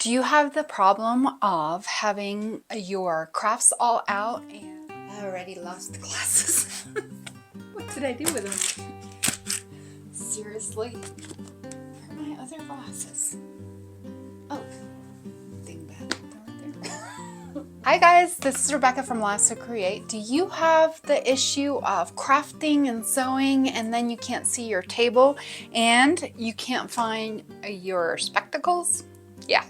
Do you have the problem of having your crafts all out and I already lost the glasses? What did I do with them? Seriously? Where are my other glasses? Oh, dingbat. Hi guys, this is Rebecca from Lasso Create. Do you have the issue of crafting and sewing and then you can't see your table and you can't find your spectacles? Yeah.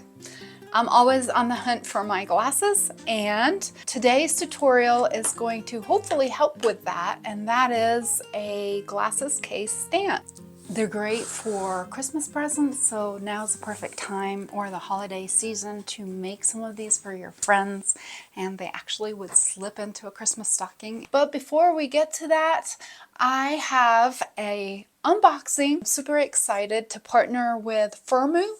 I'm always on the hunt for my glasses, and today's tutorial is going to hopefully help with that, and that is a glasses case stand. They're great for Christmas presents, so now's the perfect time, or the holiday season, to make some of these for your friends, and they actually would slip into a Christmas stocking. But before we get to that, I have a unboxing. I'm super excited to partner with Firmoo.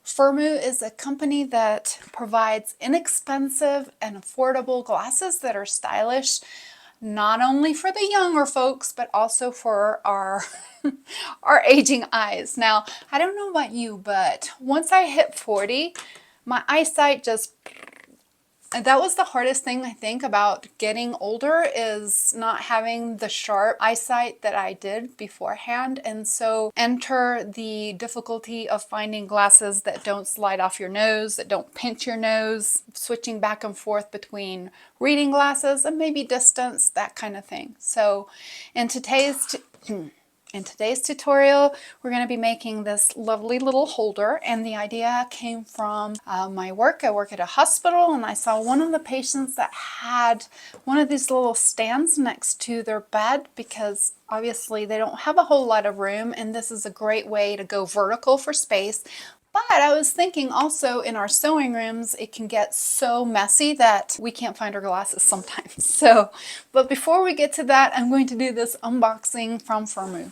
Firmoo is a company that provides inexpensive and affordable glasses that are stylish, not only for the younger folks, but also for our our aging eyes. Now, I don't know about you, but once I hit 40, my eyesight just, that was the hardest thing I think about getting older, is not having the sharp eyesight that I did beforehand. And so enter the difficulty of finding glasses that don't slide off your nose, that don't pinch your nose, switching back and forth between reading glasses and maybe distance, that kind of thing. So in today's tutorial, we're going to be making this lovely little holder, and the idea came from my work. I work at a hospital, and I saw one of the patients that had one of these little stands next to their bed because obviously they don't have a whole lot of room, and this is a great way to go vertical for space. But I was thinking also in our sewing rooms, it can get so messy that we can't find our glasses sometimes. So, but before we get to that, I'm going to do this unboxing from Firmoo.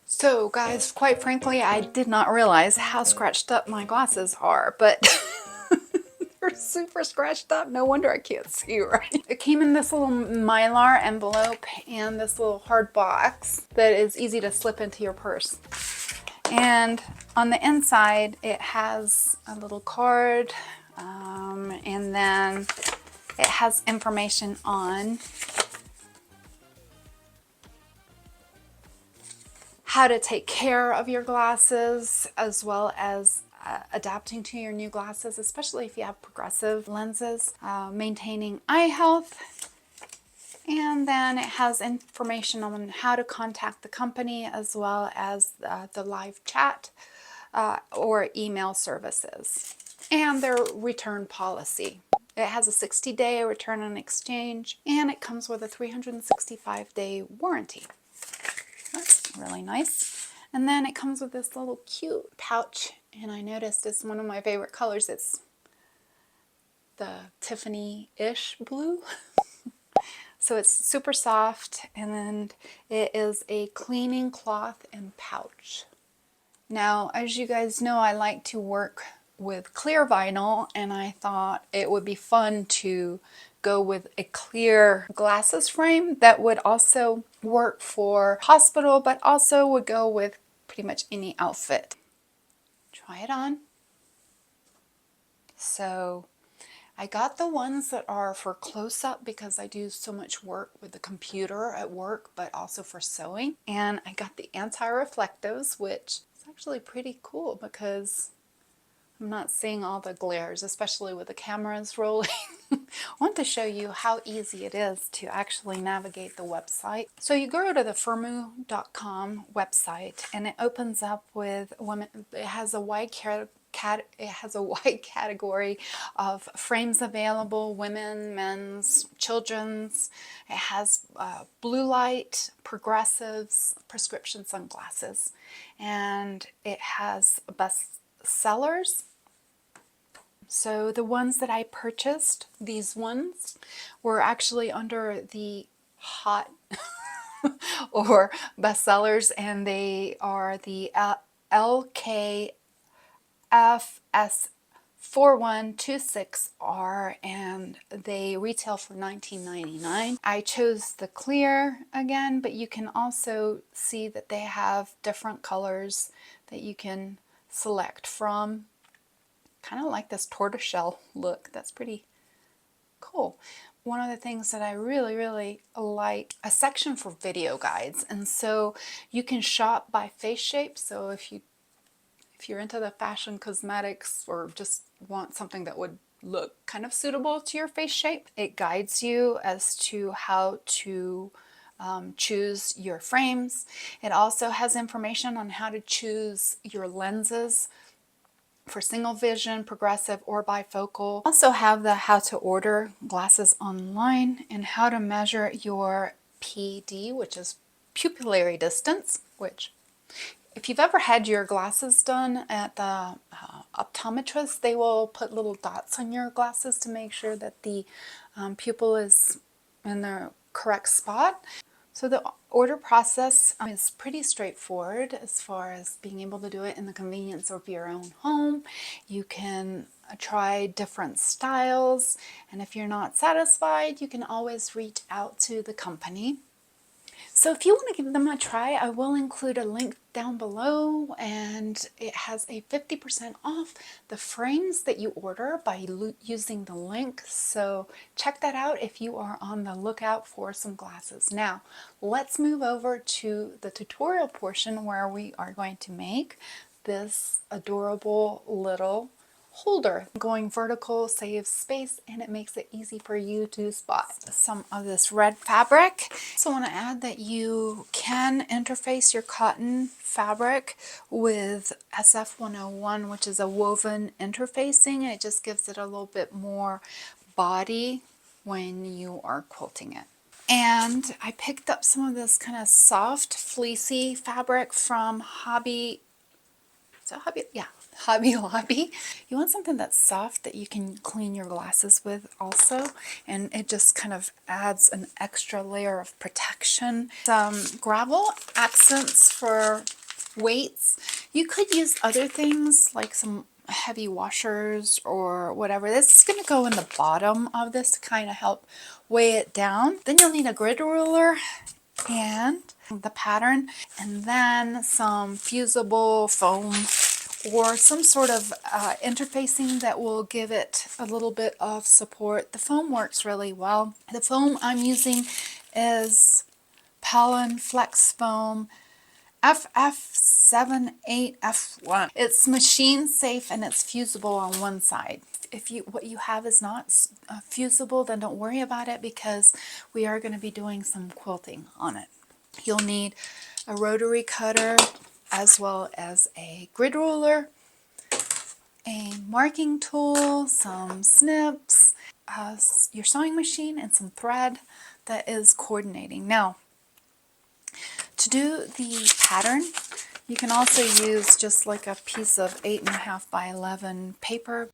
So guys, quite frankly, I did not realize how scratched up my glasses are, but they're super scratched up. No wonder I can't see right. It came in this little Mylar envelope and this little hard box that is easy to slip into your purse. And on the inside, it has a little card, and then it has information on how to take care of your glasses, as well as adapting to your new glasses, especially if you have progressive lenses, maintaining eye health. And then it has information on how to contact the company, as well as the live chat or email services, and their return policy. It has a 60-day return and exchange, and it comes with a 365-day warranty. That's really nice. And then it comes with this little cute pouch, and I noticed it's one of my favorite colors. It's the Tiffany-ish blue. So it's super soft, and then it is a cleaning cloth and pouch. Now, as you guys know, I like to work with clear vinyl, and I thought it would be fun to go with a clear glasses frame that would also work for hospital, but also would go with pretty much any outfit. Try it on. So I got the ones that are for close-up because I do so much work with the computer at work, but also for sewing. And I got the anti-reflectives, which is actually pretty cool because I'm not seeing all the glares, especially with the cameras rolling. I want to show you how easy it is to actually navigate the website. So you go to the firmoo.com website, and it opens up with women. It has a wide category of frames available: women, men's, children's. It has blue light, progressives, prescription sunglasses, and it has best sellers. So the ones that I purchased, these ones, were actually under the hot or bestsellers, and they are the LKFS4126R, and they retail for $19.99. I chose the clear again, but you can also see that they have different colors that you can select from. kind of like this tortoiseshell look. That's pretty cool. One of the things that I really like, a section for video guides, and so you can shop by face shape. So if you're into the fashion cosmetics or just want something that would look kind of suitable to your face shape, it guides you as to how to choose your frames. It also has information on how to choose your lenses for single vision, progressive, or bifocal. Also have the how to order glasses online and how to measure your PD, which is pupillary distance, which if you've ever had your glasses done at the optometrist, they will put little dots on your glasses to make sure that the pupil is in the correct spot. So the order process is pretty straightforward as far as being able to do it in the convenience of your own home. You can try different styles, and if you're not satisfied, you can always reach out to the company. So if you want to give them a try, I will include a link down below, and it has a 50% off the frames that you order by using the link. So check that out if you are on the lookout for some glasses. Now, let's move over to the tutorial portion where we are going to make this adorable little holder. Going vertical saves space, and it makes it easy for you to spot some of this red fabric. So I want to add that you can interface your cotton fabric with SF101, which is a woven interfacing, and it just gives it a little bit more body when you are quilting it. And I picked up some of this kind of soft fleecy fabric from Hobby Lobby. You want something that's soft that you can clean your glasses with also, and it just kind of adds an extra layer of protection. Some gravel accents for weights. You could use other things like some heavy washers or whatever. This is going to go in the bottom of this to kind of help weigh it down. Then you'll need a grid ruler and the pattern, and then some fusible foam or some sort of interfacing that will give it a little bit of support. The foam works really well. The foam I'm using is Pollen Flex Foam FF78F1. It's machine safe and it's fusible on one side. If what you have is not fusible, then don't worry about it, because we are going to be doing some quilting on it. You'll need a rotary cutter as well as a grid ruler, a marking tool, some snips, your sewing machine, and some thread that is coordinating. Now, to do the pattern, you can also use just like a piece of 8.5 by 11 paper.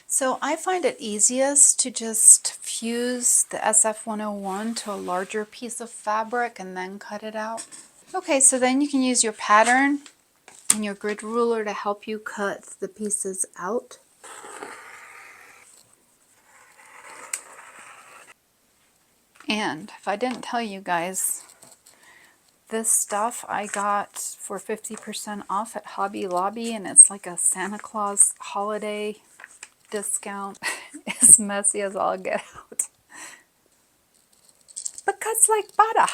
So I find it easiest to just fuse the SF101 to a larger piece of fabric and then cut it out. Okay, so then you can use your pattern and your grid ruler to help you cut the pieces out. And if I didn't tell you guys, this stuff I got for 50% off at Hobby Lobby, and it's like a Santa Claus holiday discount. As messy as all get out. But cuts like butter.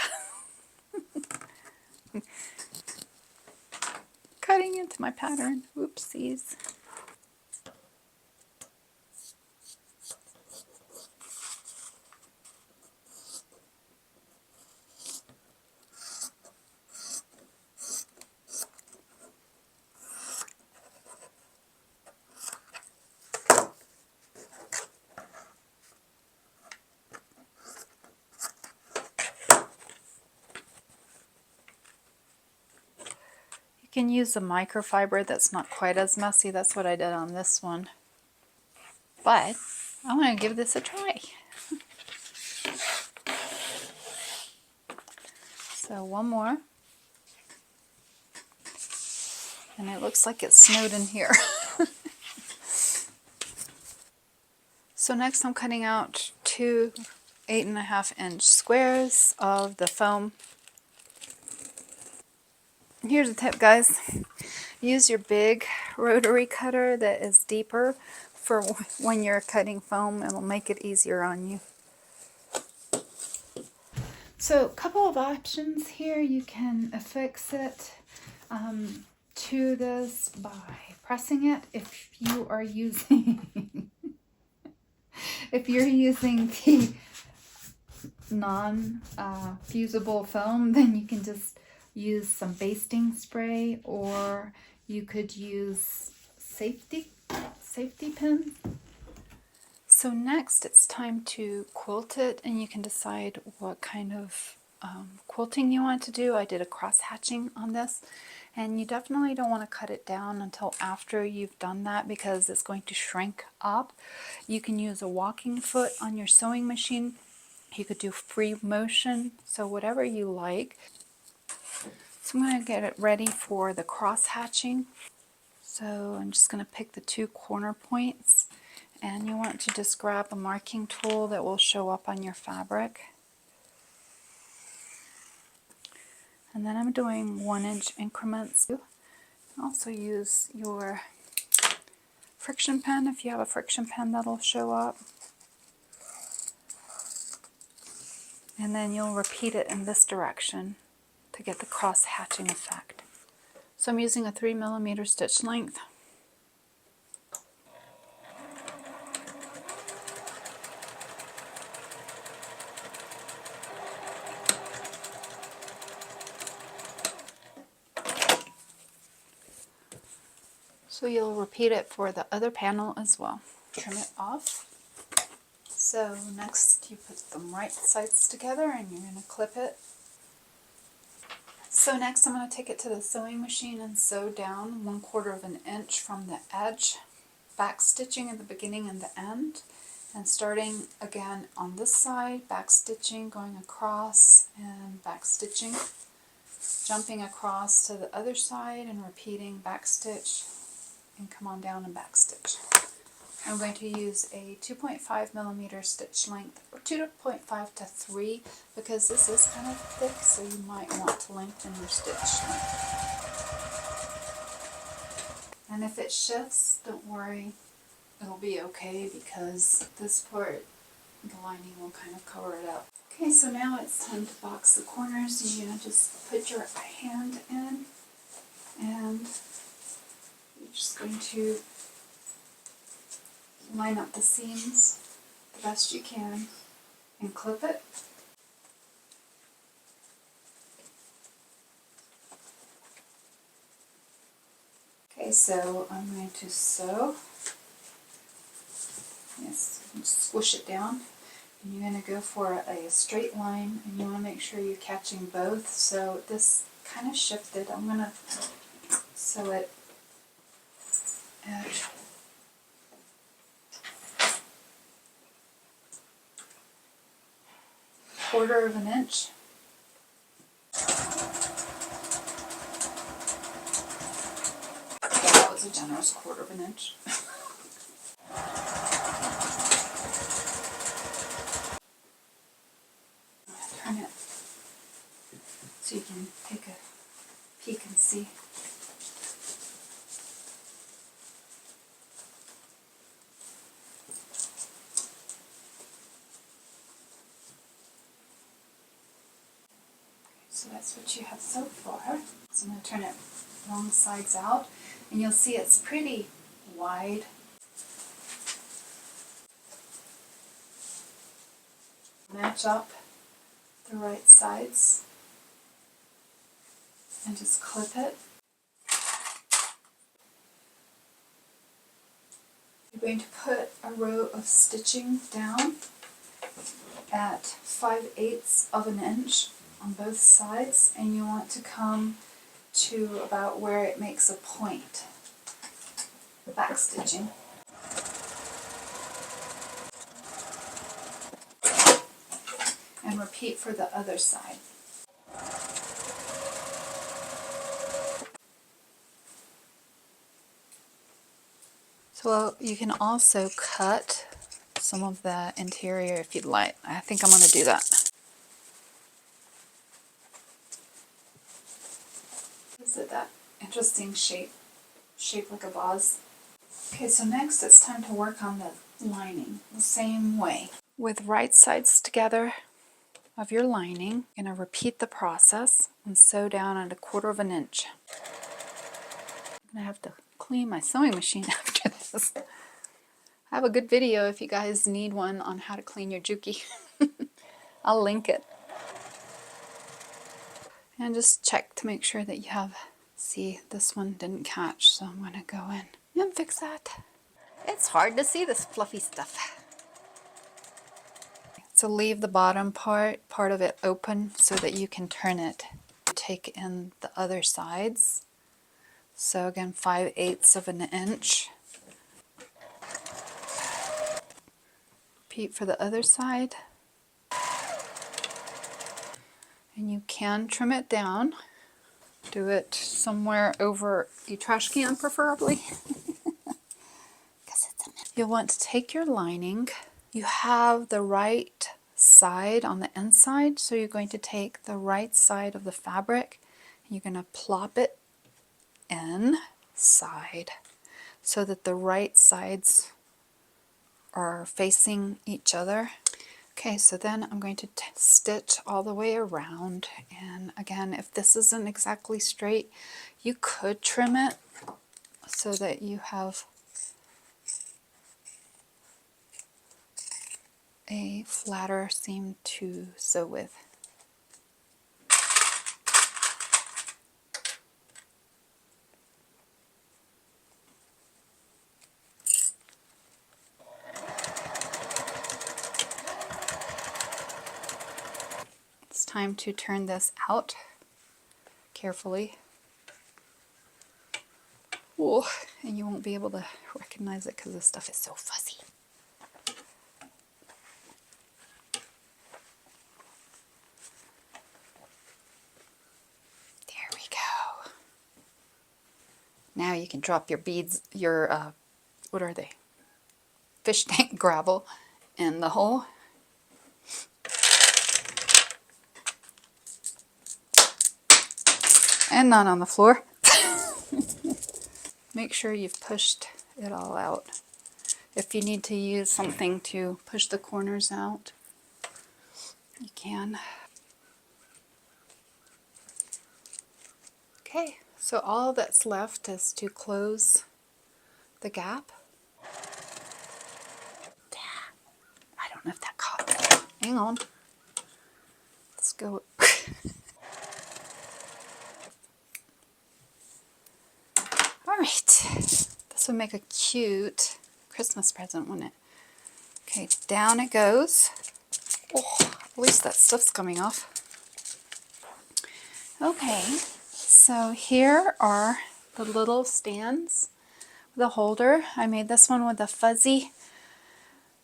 Cutting into my pattern. Oopsies. You can use a microfiber that's not quite as messy. That's what I did on this one. But I want to give this a try. So one more. And it looks like it snowed in here. So next I'm cutting out two 8.5-inch squares of the foam. Here's a tip, guys. Use your big rotary cutter that is deeper for when you're cutting foam. It'll make it easier on you. So a couple of options here. You can affix it to this by pressing it. If you are using if you're using the non-fusible foam, then you can just use some basting spray, or you could use safety pins. So next it's time to quilt it, and you can decide what kind of quilting you want to do. I did a cross hatching on this, and you definitely don't want to cut it down until after you've done that because it's going to shrink up. You can use a walking foot on your sewing machine. You could do free motion, so whatever you like. So I'm going to get it ready for the cross hatching. So I'm just going to pick the 2 corner points, and you want to just grab a marking tool that will show up on your fabric. And then I'm doing 1-inch increments. Also use your friction pen. If you have a friction pen, that'll show up. And then you'll repeat it in this direction to get the cross hatching effect. So I'm using a 3mm stitch length. So you'll repeat it for the other panel as well. Trim it off. So next you put them right sides together and you're going to clip it. So next I'm going to take it to the sewing machine and sew down 1/4 inch from the edge, back stitching at the beginning and the end, and starting again on this side, back stitching, going across and back stitching, jumping across to the other side and repeating back stitch, and come on down and back stitch. I'm going to use a 2.5mm stitch length, or 2.5 to 3, because this is kind of thick, so you might want to lengthen your stitch length. And if it shifts, don't worry, it'll be okay, because this part, the lining will kind of cover it up. Okay, so now it's time to box the corners. You're going to just put your hand in, and you're just going to line up the seams the best you can and clip it. Okay, so I'm going to sew. Yes, squish it down. And you're going to go for a straight line, and you want to make sure you're catching both. So this kind of shifted. I'm going to sew it at 1/4 inch. Yeah, that was a generous 1/4 inch. Turn it so you can take a peek and see. So that's what you have so far. So I'm going to turn it wrong sides out, and you'll see it's pretty wide. Match up the right sides and just clip it. You're going to put a row of stitching down at 5/8 inch on both sides, and you want to come to about where it makes a point, back stitching. And repeat for the other side. So you can also cut some of the interior if you'd like. I think I'm going to do that. interesting shape like a vase. Okay, so next it's time to work on the lining the same way. With right sides together of your lining, you're going to repeat the process and sew down at 1/4 inch. I'm going to have to clean my sewing machine after this. I have a good video if you guys need one on how to clean your Juki. I'll link it. And just check to make sure that you have, see, this one didn't catch, so I'm going to go in and fix that. It's hard to see this fluffy stuff. So leave the bottom part of it open so that you can turn it. Take in the other sides. So again, 5/8 of an inch. Repeat for the other side. And you can trim it down. Do it somewhere over a trash can, preferably. You'll want to take your lining. You have the right side on the inside, so you're going to take the right side of the fabric and you're going to plop it inside so that the right sides are facing each other. Okay, so then I'm going to stitch all the way around, and again, if this isn't exactly straight, you could trim it so that you have a flatter seam to sew with. It's time to turn this out carefully. Oh, and you won't be able to recognize it because this stuff is so fuzzy. There we go. Now you can drop your beads, your, what are they? Fish tank gravel in the hole. And not on the floor. Make sure you've pushed it all out. If you need to use something to push the corners out, you can. Okay, so all that's left is to close the gap. I don't know if that caught. Hang on. Let's go. Alright, this would make a cute Christmas present, wouldn't it? Okay, down it goes. Oh, at least that stuff's coming off. Okay, so here are the little stands, the holder. I made this one with the fuzzy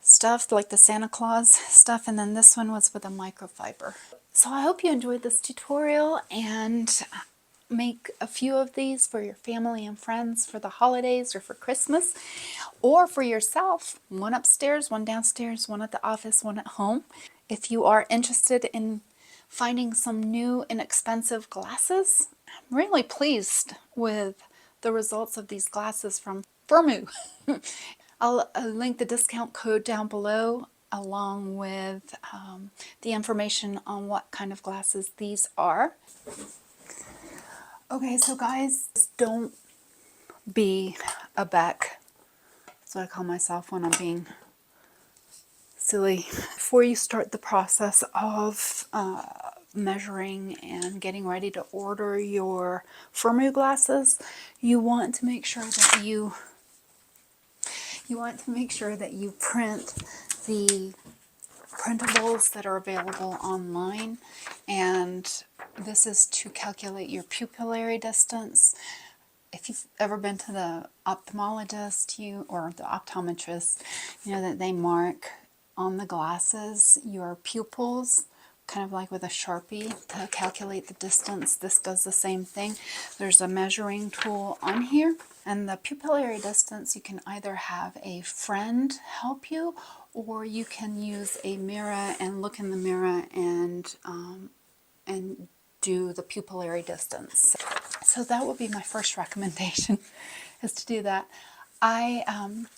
stuff, like the Santa Claus stuff, and then this one was with a microfiber. So I hope you enjoyed this tutorial, and make a few of these for your family and friends for the holidays or for Christmas, or for yourself. One upstairs, one downstairs, one at the office, one at home. If you are interested in finding some new inexpensive glasses, I'm really pleased with the results of these glasses from Firmoo. I'll link the discount code down below, along with the information on what kind of glasses these are. Okay, so guys, don't be a Beck. That's what I call myself when I'm being silly. Before you start the process of measuring and getting ready to order your Firmoo glasses, you want to make sure that you print the printables that are available online, and this is to calculate your pupillary distance. If you've ever been to the ophthalmologist or the optometrist, you know that they mark on the glasses your pupils, kind of like with a Sharpie, to calculate the distance. This does the same thing. There's a measuring tool on here, and the pupillary distance, you can either have a friend help you, or you can use a mirror and look in the mirror and do the pupillary distance. So that would be my first recommendation, is to do that. I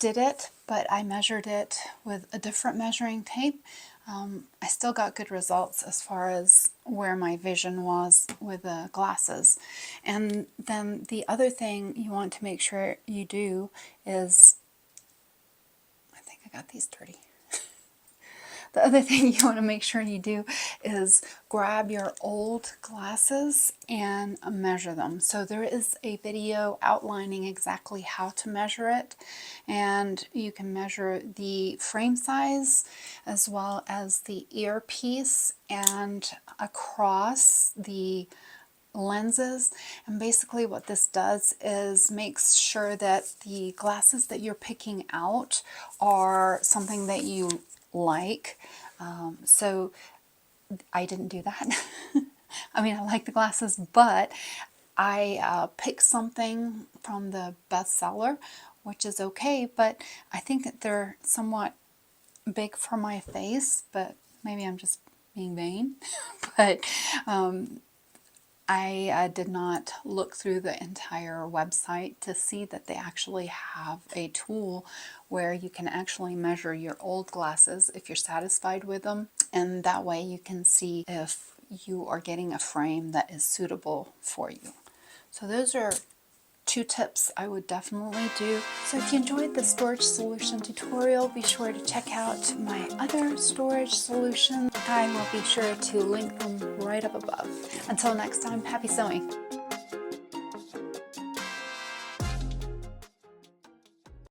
did it, but I measured it with a different measuring tape. I still got good results as far as where my vision was with the glasses. And then the other thing you want to make sure you do is, I think I got these dirty. The other thing you want to make sure you do is grab your old glasses and measure them. So there is a video outlining exactly how to measure it, and you can measure the frame size as well as the earpiece and across the lenses. And basically what this does is makes sure that the glasses that you're picking out are something that you like. So I didn't do that. I mean, I like the glasses, but I picked something from the bestseller, which is okay, but I think that they're somewhat big for my face, but maybe I'm just being vain. But I did not look through the entire website to see that they actually have a tool where you can actually measure your old glasses if you're satisfied with them, and that way you can see if you are getting a frame that is suitable for you. So those are 2 tips I would definitely do. So if you enjoyed the storage solution tutorial, be sure to check out my other storage solutions. I will be sure to link them right up above. Until next time, happy sewing!